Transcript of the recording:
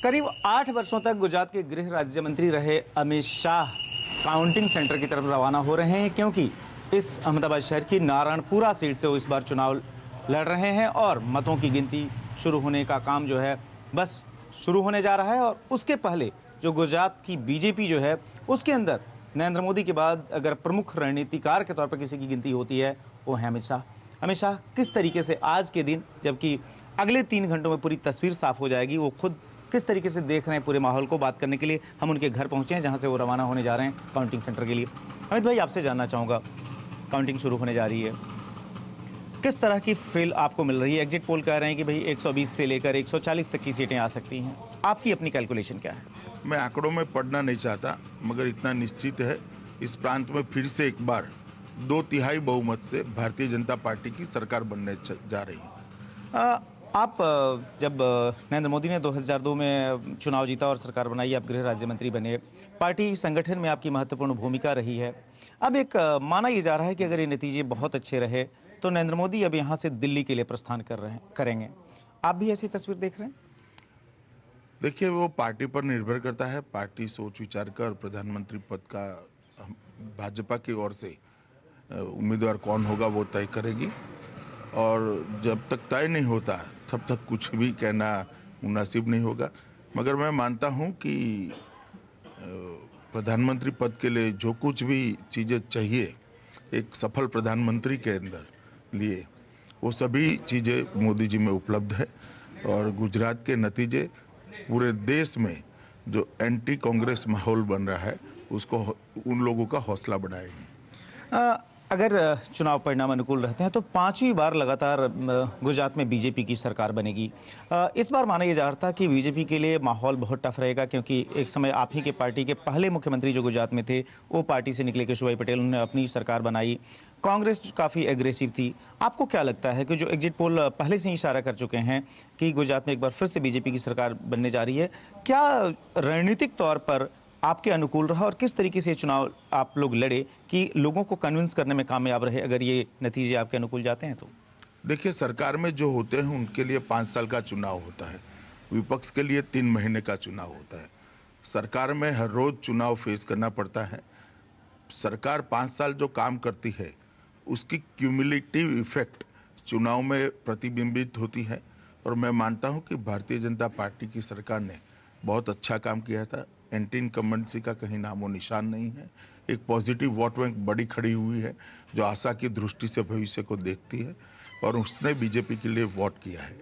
करीब 8 वर्षों तक गुजरात के गृह राज्य मंत्री रहे अमित शाह काउंटिंग सेंटर की तरफ रवाना हो रहे हैं, क्योंकि इस अहमदाबाद शहर की नारायणपुरा सीट से वो इस बार चुनाव लड़ रहे हैं और मतों की गिनती शुरू होने का काम जो है बस शुरू होने जा रहा है। और उसके पहले जो गुजरात की बीजेपी जो है उसके अंदर नरेंद्र मोदी के बाद अगर प्रमुख रणनीतिकार के तौर पर किसी की गिनती होती है वो है अमित शाह। अमित शाह किस तरीके से आज के दिन, जबकि अगले 3 घंटों में पूरी तस्वीर साफ हो जाएगी, वो खुद किस तरीके से देख रहे हैं पूरे माहौल को, बात करने के लिए हम उनके घर पहुंचे हैं जहां से वो रवाना होने जा रहे हैं काउंटिंग सेंटर के लिए। अमित भाई, आपसे जानना चाहूंगा, काउंटिंग शुरू होने जा रही है, किस तरह की फील आपको मिल रही है? एग्जिट पोल कह रहे हैं कि भाई 120 से लेकर 140 तक की सीटें आ सकती हैं, आपकी अपनी कैलकुलेशन क्या है? मैं आंकड़ों में पढ़ना नहीं चाहता, मगर इतना निश्चित है इस प्रांत में फिर से एक बार 2/3 बहुमत से भारतीय जनता पार्टी की सरकार बनने जा रही है। आप जब नरेंद्र मोदी ने 2002 में चुनाव जीता और सरकार बनाई, आप गृह राज्य मंत्री बने, पार्टी संगठन में आपकी महत्वपूर्ण भूमिका रही है। अब एक माना यह जा रहा है कि अगर ये नतीजे बहुत अच्छे रहे तो नरेंद्र मोदी अब यहां से दिल्ली के लिए प्रस्थान करेंगे। आप भी ऐसी तस्वीर देख रहे हैं? देखिए, वो पार्टी पर निर्भर करता है। पार्टी सोच विचार कर प्रधानमंत्री पद का भाजपा की ओर से उम्मीदवार कौन होगा वो तय करेगी, और जब तक तय नहीं होता तब तक कुछ भी कहना मुनासिब नहीं होगा। मगर मैं मानता हूं कि प्रधानमंत्री पद के लिए जो कुछ भी चीजें चाहिए एक सफल प्रधानमंत्री के अंदर लिए, वो सभी चीजें मोदी जी में उपलब्ध है। और गुजरात के नतीजे पूरे देश में जो एंटी कांग्रेस माहौल बन रहा है उसको, उन लोगों का हौसला बढ़ाएगी। अगर चुनाव परिणाम अनुकूल रहते हैं तो 5वीं बार लगातार गुजरात में बीजेपी की सरकार बनेगी। इस बार माना यह जा रहा था कि बीजेपी के लिए माहौल बहुत टफ रहेगा, क्योंकि एक समय आप ही के पार्टी के पहले मुख्यमंत्री जो गुजरात में थे वो पार्टी से निकले केशुभाई पटेल, उन्होंने अपनी सरकार बनाई। कांग्रेस काफी एग्रेसिव थी। आपको क्या लगता है कि जो एग्जिट पोल पहले से ही इशारा कर चुके हैं कि गुजरात में एक बार फिर से बीजेपी की सरकार बनने जा रही है, क्या रणनीतिक तौर पर आपके अनुकूल रहा और किस तरीके से चुनाव आप लोग लड़े कि लोगों को कन्विंस करने में कामयाब रहे, अगर ये नतीजे आपके अनुकूल जाते हैं तो? देखिए, सरकार में जो होते हैं उनके लिए 5 साल का चुनाव होता है, विपक्ष के लिए 3 महीने का चुनाव होता है। सरकार में हर रोज चुनाव फेस करना पड़ता है। सरकार 5 साल जो काम करती है उसकी क्यूमुलेटिव इफेक्ट चुनाव में प्रतिबिंबित होती है। और मैं मानता हूं कि भारतीय जनता पार्टी की सरकार ने बहुत अच्छा काम किया था। एंटी इनकम्बेंसी का कहीं नामो निशान नहीं है। एक पॉजिटिव वोट बैंक बड़ी खड़ी हुई है जो आशा की दृष्टि से भविष्य को देखती है, और उसने बीजेपी के लिए वोट किया है।